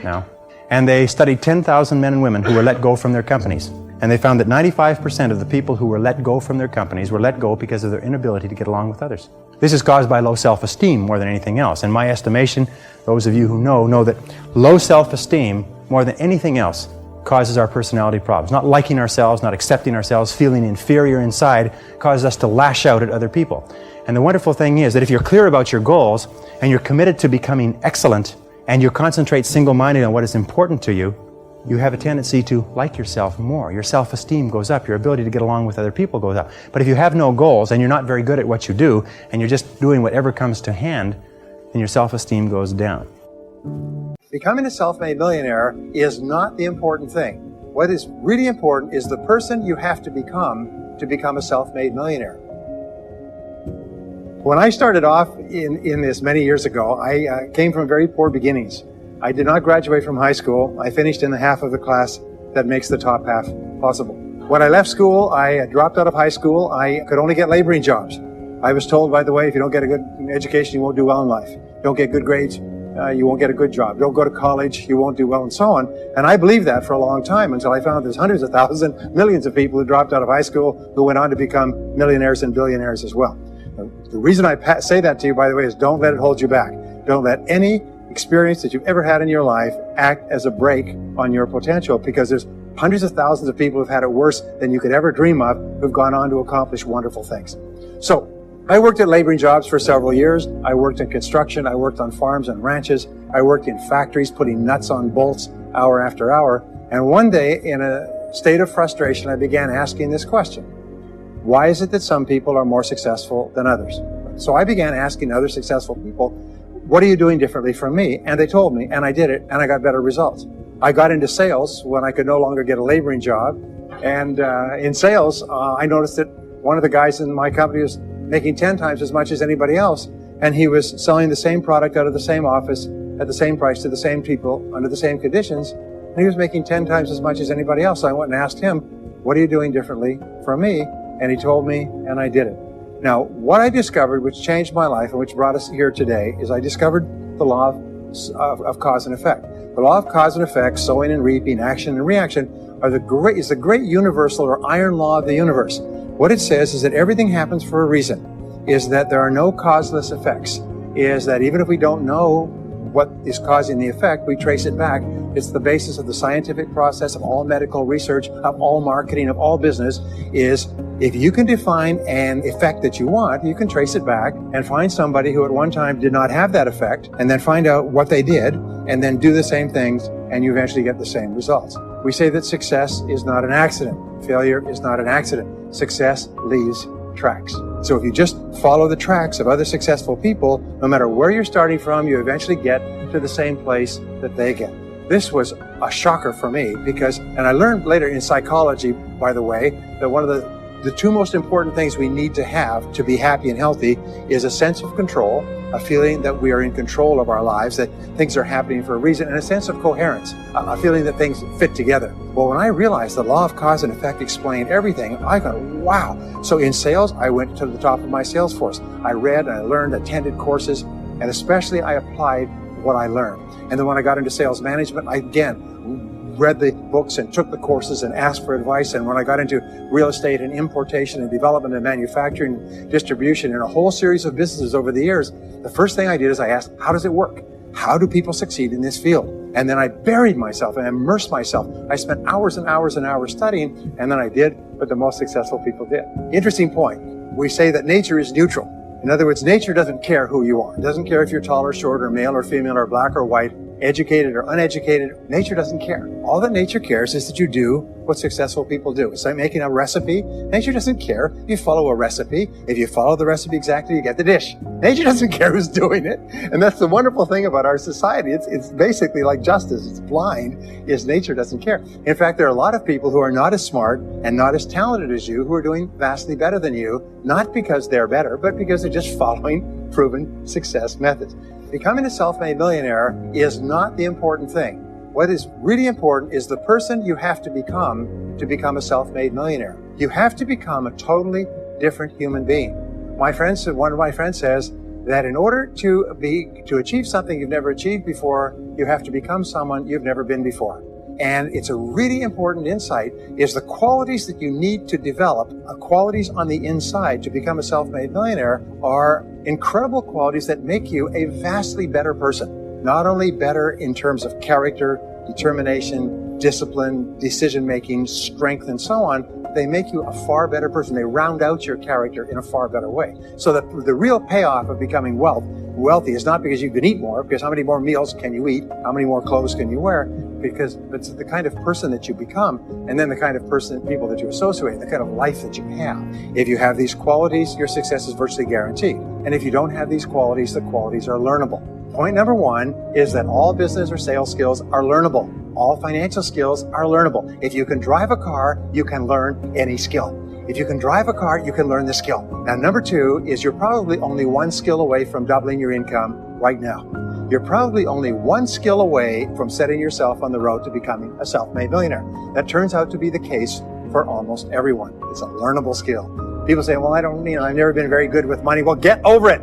now, and they studied 10,000 men and women who were let go from their companies. And they found that 95% of the people who were let go from their companies were let go because of their inability to get along with others. This is caused by low self-esteem more than anything else. In my estimation, those of you who know that low self-esteem, more than anything else, causes our personality problems. Not liking ourselves, not accepting ourselves, feeling inferior inside causes us to lash out at other people. And the wonderful thing is that if you're clear about your goals and you're committed to becoming excellent and you concentrate single-minded on what is important to you, you have a tendency to like yourself more. Your self-esteem goes up. Your ability to get along with other people goes up. But if you have no goals and you're not very good at what you do and you're just doing whatever comes to hand, then your self-esteem goes down. Becoming a self-made millionaire is not the important thing. What is really important is the person you have to become a self-made millionaire. When I started off in this many years ago, I came from very poor beginnings. I did not graduate from high school. I finished in the half of the class that makes the top half possible. When I left school, I dropped out of high school. I could only get laboring jobs. I was told, by the way, if you don't get a good education, you won't do well in life. Don't get good grades, you won't get a good job. Don't go to college, you won't do well, and so on. And I believed that for a long time until I found there's hundreds of thousands, millions of people who dropped out of high school who went on to become millionaires and billionaires as well. The reason I say that to you, by the way, is don't let it hold you back. Don't let any experience that you've ever had in your life act as a brake on your potential, because there's hundreds of thousands of people who've had it worse than you could ever dream of, who've gone on to accomplish wonderful things. So I worked at laboring jobs for several years. I worked in construction. I worked on farms and ranches. I worked in factories putting nuts on bolts hour after hour. And one day, in a state of frustration, I began asking this question: why is it that some people are more successful than others? So I began asking other successful people, what are you doing differently from me? And they told me, and I did it, and I got better results. I got into sales when I could no longer get a laboring job. And in sales, I noticed that one of the guys in my company was making 10 times as much as anybody else. And he was selling the same product out of the same office at the same price to the same people under the same conditions. And he was making 10 times as much as anybody else. So I went and asked him, what are you doing differently from me? And he told me, and I did it. Now, what I discovered, which changed my life and which brought us here today, is I discovered the law of cause and effect. The law of cause and effect, sowing and reaping, action and reaction, is the great universal or iron law of the universe. What it says is that everything happens for a reason, is that there are no causeless effects, is that even if we don't know what is causing the effect, we trace it back. It's the basis of the scientific process, of all medical research, of all marketing, of all business, is if you can define an effect that you want, you can trace it back and find somebody who at one time did not have that effect, and then find out what they did, and then do the same things, and you eventually get the same results. We say that success is not an accident. Failure is not an accident. Success leaves tracks. So if you just follow the tracks of other successful people, no matter where you're starting from, you eventually get to the same place that they get. This was a shocker for me because, and I learned later in psychology, by the way, that one of the two most important things we need to have to be happy and healthy is a sense of control, a feeling that we are in control of our lives, that things are happening for a reason, and a sense of coherence, a feeling that things fit together. Well, when I realized the law of cause and effect explained everything, I thought, wow. So in sales, I went to the top of my sales force. I read, I learned, attended courses, and especially I applied what I learned. And then when I got into sales management, I again read the books and took the courses and asked for advice. And when I got into real estate and importation and development and manufacturing and distribution and a whole series of businesses over the years, the first thing I did is I asked, how does it work? How do people succeed in this field? And then I buried myself and immersed myself. I spent hours and hours and hours studying, and then I did what the most successful people did. Interesting point. We say that nature is neutral. In other words, nature doesn't care who you are. It doesn't care if you're tall or short or male or female or black or white, educated or uneducated. Nature doesn't care. All that nature cares is that you do what successful people do. It's like making a recipe. Nature doesn't care if you follow a recipe. If you follow the recipe exactly, you get the dish. Nature doesn't care who's doing it. And that's the wonderful thing about our society. It's basically like justice. It's blind, is nature doesn't care. In fact, there are a lot of people who are not as smart and not as talented as you who are doing vastly better than you, not because they're better, but because they're just following proven success methods. Becoming a self-made millionaire is not the important thing. What is really important is the person you have to become a self-made millionaire. You have to become a totally different human being. One of my friends says that in order to achieve something you've never achieved before, you have to become someone you've never been before. And it's a really important insight, is the qualities that you need to develop, qualities on the inside to become a self-made millionaire, are incredible qualities that make you a vastly better person. Not only better in terms of character, determination, discipline, decision-making, strength, and so on, they make you a far better person. They round out your character in a far better way. So that the real payoff of becoming wealthy is not because you can eat more, because how many more meals can you eat, how many more clothes can you wear, because it's the kind of person that you become, and then the kind of people that you associate, the kind of life that you have. If you have these qualities, your success is virtually guaranteed. And if you don't have these qualities, the qualities are learnable. Point number one is that all business or sales skills are learnable. All financial skills are learnable. If you can drive a car, you can learn any skill. If you can drive a car, you can learn the skill. Now, number two is you're probably only one skill away from doubling your income right now. You're probably only one skill away from setting yourself on the road to becoming a self-made millionaire. That turns out to be the case for almost everyone. It's a learnable skill. People say, well, I've never been very good with money. Well, get over it.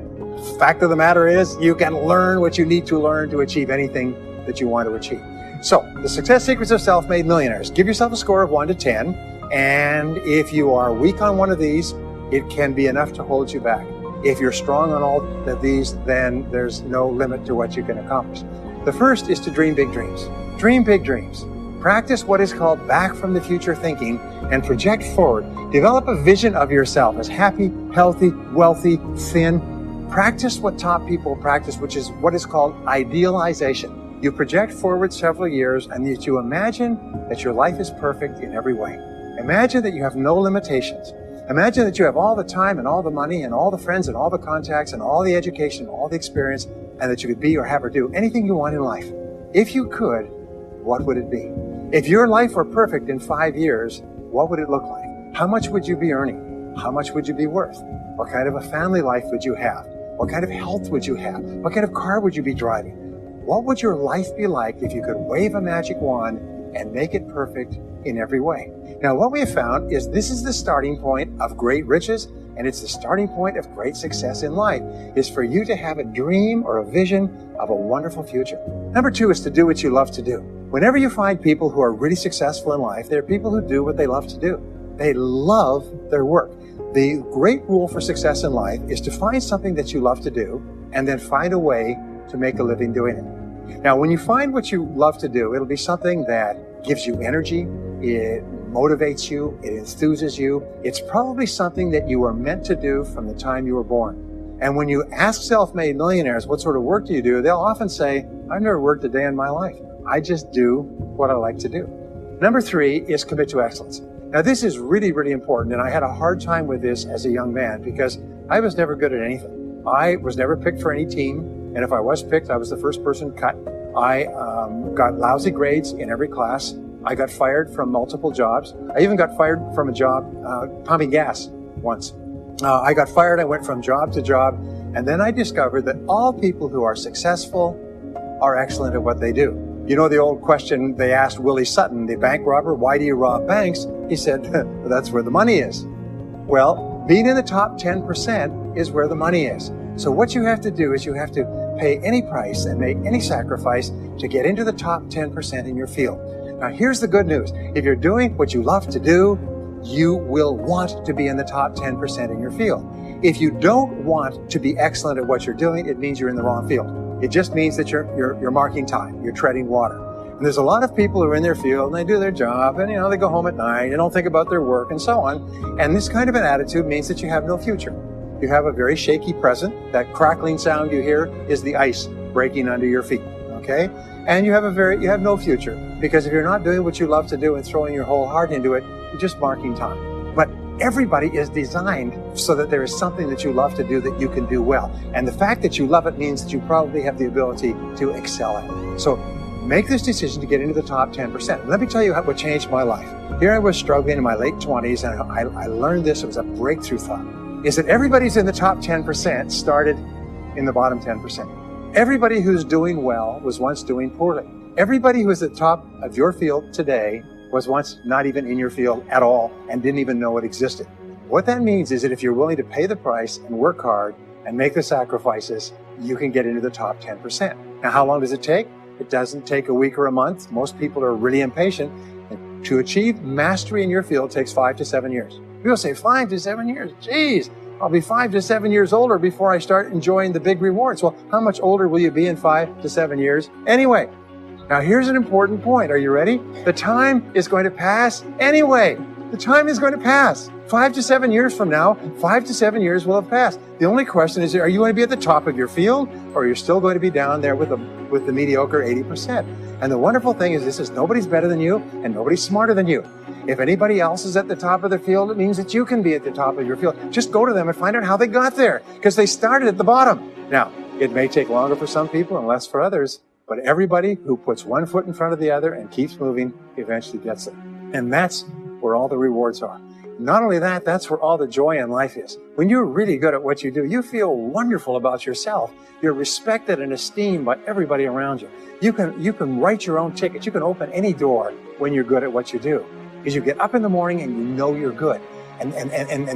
Fact of the matter is, you can learn what you need to learn to achieve anything that you want to achieve. So, the success secrets of self-made millionaires. Give yourself a score of 1 to 10, and if you are weak on one of these, it can be enough to hold you back. If you're strong on all of these, then there's no limit to what you can accomplish. The first is to dream big dreams. Dream big dreams. Practice what is called back from the future thinking and project forward. Develop a vision of yourself as happy, healthy, wealthy, thin. Practice what top people practice, which is what is called idealization. You project forward several years and that you imagine that your life is perfect in every way. Imagine that you have no limitations. Imagine that you have all the time and all the money and all the friends and all the contacts and all the education, all the experience, and that you could be or have or do anything you want in life. If you could, what would it be? If your life were perfect in 5 years, what would it look like? How much would you be earning? How much would you be worth? What kind of a family life would you have? What kind of health would you have? What kind of car would you be driving? What would your life be like if you could wave a magic wand and make it perfect in every way? Now, what we have found is this is the starting point of great riches, and it's the starting point of great success in life, is for you to have a dream or a vision of a wonderful future. Number two is to do what you love to do. Whenever you find people who are really successful in life, they're people who do what they love to do. They love their work. The great rule for success in life is to find something that you love to do and then find a way to make a living doing it. Now, when you find what you love to do, it'll be something that gives you energy, it motivates you, it enthuses you. It's probably something that you were meant to do from the time you were born. And when you ask self-made millionaires, what sort of work do you do? They'll often say, I've never worked a day in my life. I just do what I like to do. Number three is commit to excellence. Now, this is really, really important, and I had a hard time with this as a young man because I was never good at anything. I was never picked for any team, and if I was picked, I was the first person cut. I got lousy grades in every class. I got fired from multiple jobs. I even got fired from a job pumping gas once. I got fired, I went from job to job, and then I discovered that all people who are successful are excellent at what they do. You know the old question they asked Willie Sutton, the bank robber, why do you rob banks? He said, well, that's where the money is. Well, being in the top 10% is where the money is. So what you have to do is you have to pay any price and make any sacrifice to get into the top 10% in your field. Now, here's the good news. If you're doing what you love to do, you will want to be in the top 10% in your field. If you don't want to be excellent at what you're doing, it means you're in the wrong field. It just means that you're marking time, you're treading water. And there's a lot of people who are in their field and they do their job and, they go home at night, they don't think about their work and so on. And this kind of an attitude means that you have no future. You have a very shaky present. That crackling sound you hear is the ice breaking under your feet, okay? And you have no future, because if you're not doing what you love to do and throwing your whole heart into it, you're just marking time. But everybody is designed so that there is something that you love to do that you can do well. And the fact that you love it means that you probably have the ability to excel at it. So make this decision to get into the top 10%. Let me tell you what changed my life. Here I was struggling in my late 20s, and I learned this. It was a breakthrough thought, is that everybody's in the top 10% started in the bottom 10%. Everybody who's doing well was once doing poorly. Everybody who is at the top of your field today was once not even in your field at all and didn't even know it existed. What that means is that if you're willing to pay the price and work hard and make the sacrifices, you can get into the top 10%. Now, how long does it take? It doesn't take a week or a month. Most people are really impatient. And to achieve mastery in your field takes 5 to 7 years. People say 5 to 7 years. Geez, I'll be 5 to 7 years older before I start enjoying the big rewards. Well, how much older will you be in 5 to 7 years anyway? Now, here's an important point. Are you ready? The time is going to pass anyway. The time is going to pass. 5 to 7 years from now, 5 to 7 years will have passed. The only question is, are you going to be at the top of your field, or are you still going to be down there with the mediocre 80%? And the wonderful thing is, this is nobody's better than you, and nobody's smarter than you. If anybody else is at the top of their field, it means that you can be at the top of your field. Just go to them and find out how they got there, because they started at the bottom. Now, it may take longer for some people and less for others, but everybody who puts one foot in front of the other and keeps moving eventually gets it. And that's where all the rewards are. Not only that, that's where all the joy in life is. When you're really good at what you do, you feel wonderful about yourself. You're respected and esteemed by everybody around you. You can write your own ticket. You can open any door when you're good at what you do. Because you get up in the morning and you know you're good. And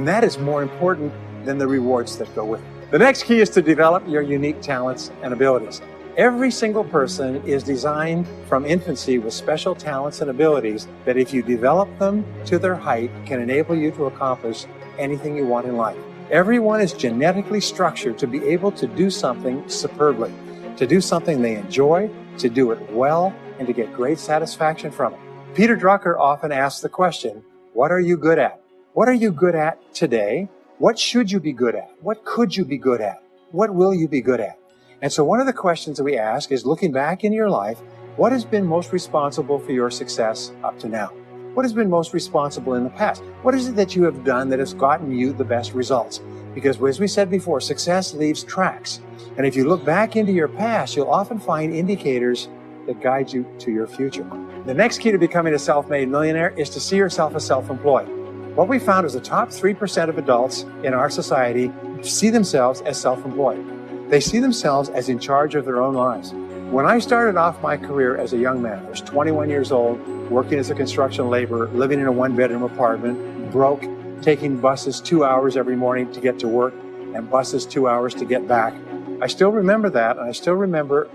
that is more important than the rewards that go with it. The next key is to develop your unique talents and abilities. Every single person is designed from infancy with special talents and abilities that, if you develop them to their height, can enable you to accomplish anything you want in life. Everyone is genetically structured to be able to do something superbly, to do something they enjoy, to do it well, and to get great satisfaction from it. Peter Drucker often asks the question, what are you good at? What are you good at today? What should you be good at? What could you be good at? What will you be good at? And so one of the questions that we ask is, looking back in your life, what has been most responsible for your success up to now? What has been most responsible in the past? What is it that you have done that has gotten you the best results? Because as we said before, success leaves tracks. And if you look back into your past, you'll often find indicators that guide you to your future. The next key to becoming a self-made millionaire is to see yourself as self-employed. What we found is the top 3% of adults in our society see themselves as self-employed. They see themselves as in charge of their own lives. When I started off my career as a young man, I was 21 years old, working as a construction laborer, living in a one-bedroom apartment, broke, taking buses 2 hours every morning to get to work and buses 2 hours to get back. I still remember that, and I still remember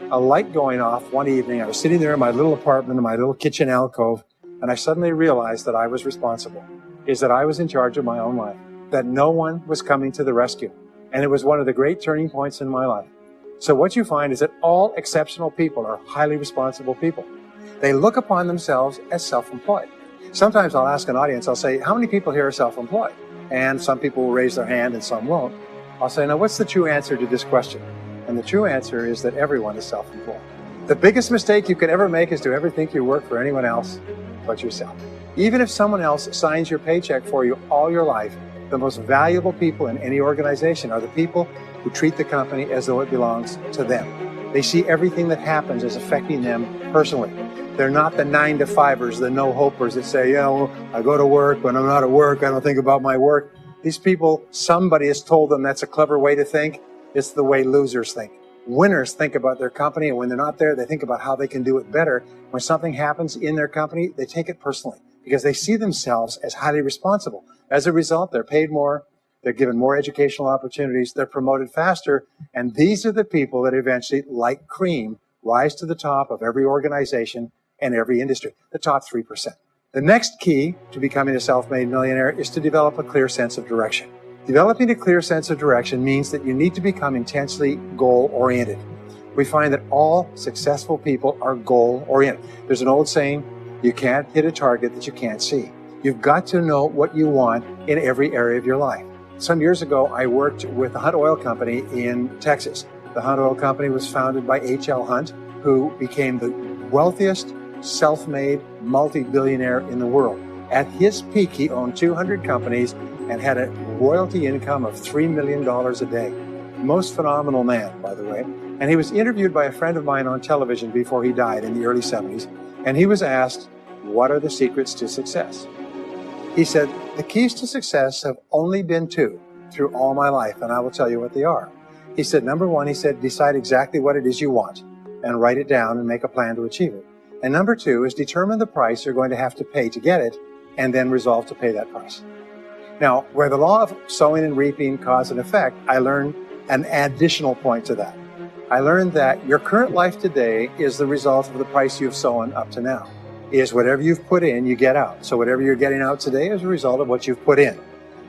a light going off one evening. I was sitting there in my little apartment, in my little kitchen alcove, and I suddenly realized that I was responsible, that I was in charge of my own life, that no one was coming to the rescue. And it was one of the great turning points in my life. So what you find is that all exceptional people are highly responsible people. They look upon themselves as self-employed. Sometimes I'll ask an audience, I'll say, how many people here are self-employed? And some people will raise their hand and some won't. I'll say, now what's the true answer to this question? And the true answer is that everyone is self-employed. The biggest mistake you could ever make is to ever think you work for anyone else but yourself. Even if someone else signs your paycheck for you all your life, the most valuable people in any organization are the people who treat the company as though it belongs to them. They see everything that happens as affecting them personally. They're not the 9-to-5ers, the no-hopers that say, I go to work, when I'm not at work, I don't think about my work. These people, somebody has told them that's a clever way to think. It's the way losers think. Winners think about their company, and when they're not there, they think about how they can do it better. When something happens in their company, they take it personally because they see themselves as highly responsible. As a result, they're paid more, they're given more educational opportunities, they're promoted faster, and these are the people that eventually, like cream, rise to the top of every organization and every industry, the top 3%. The next key to becoming a self-made millionaire is to develop a clear sense of direction. Developing a clear sense of direction means that you need to become intensely goal-oriented. We find that all successful people are goal-oriented. There's an old saying, you can't hit a target that you can't see. You've got to know what you want in every area of your life. Some years ago, I worked with the Hunt Oil Company in Texas. The Hunt Oil Company was founded by H.L. Hunt, who became the wealthiest, self-made, multi-billionaire in the world. At his peak, he owned 200 companies and had a royalty income of $3 million a day. Most phenomenal man, by the way. And he was interviewed by a friend of mine on television before he died in the early 70s. And he was asked, what are the secrets to success? He said, the keys to success have only been 2 through all my life, and I will tell you what they are. He said, number 1, he said, decide exactly what it is you want and write it down and make a plan to achieve it. And number 2 is determine the price you're going to have to pay to get it and then resolve to pay that price. Now, where the law of sowing and reaping cause and effect, I learned an additional point to that. I learned that your current life today is the result of the price you've sown up to now. Is whatever you've put in, you get out. So whatever you're getting out today is a result of what you've put in.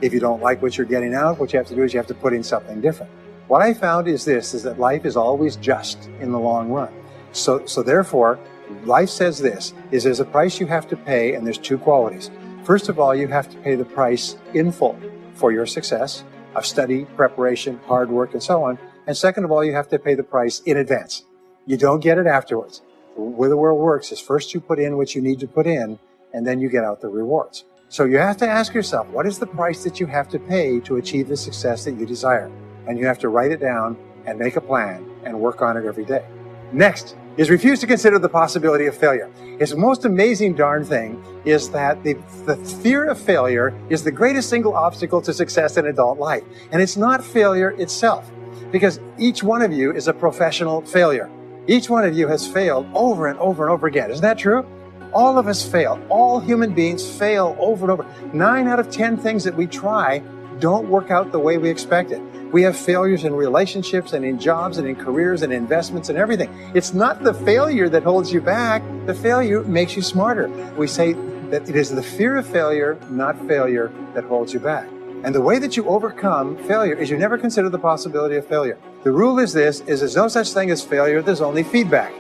If you don't like what you're getting out, what you have to do is you have to put in something different. What I found is this, is that life is always just in the long run. So therefore, life says this, is there's a price you have to pay, and there's two qualities. First of all, you have to pay the price in full for your success of study, preparation, hard work, and so on. And second of all, you have to pay the price in advance. You don't get it afterwards. The way the world works is first you put in what you need to put in, and then you get out the rewards. So you have to ask yourself, what is the price that you have to pay to achieve the success that you desire? And you have to write it down and make a plan and work on it every day. Next is refuse to consider the possibility of failure. It's the most amazing darn thing is that the fear of failure is the greatest single obstacle to success in adult life. And it's not failure itself, because each one of you is a professional failure. Each one of you has failed over and over and over again. Isn't that true? All of us fail. All human beings fail over and over. 9 out of 10 things that we try don't work out the way we expected. We have failures in relationships and in jobs and in careers and investments and everything. It's not the failure that holds you back. The failure makes you smarter. We say that it is the fear of failure, not failure, that holds you back. And the way that you overcome failure is you never consider the possibility of failure. The rule is this, is there's no such thing as failure, there's only feedback.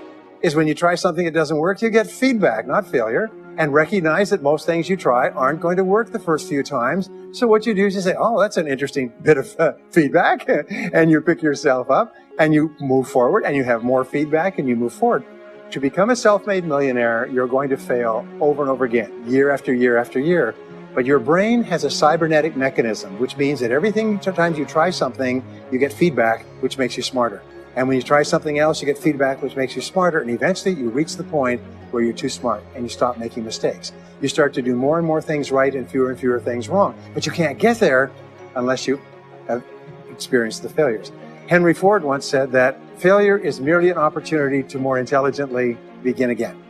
Is when you try something that doesn't work, you get feedback, not failure. And recognize that most things you try aren't going to work the first few times. So what you do is you say, oh, that's an interesting bit of feedback. And you pick yourself up and you move forward and you have more feedback and you move forward. To become a self-made millionaire, you're going to fail over and over again, year after year after year. But your brain has a cybernetic mechanism, which means that times you try something, you get feedback, which makes you smarter. And when you try something else, you get feedback, which makes you smarter. And eventually you reach the point where you're too smart and you stop making mistakes. You start to do more and more things right and fewer things wrong. But you can't get there unless you have experienced the failures. Henry Ford once said that failure is merely an opportunity to more intelligently begin again.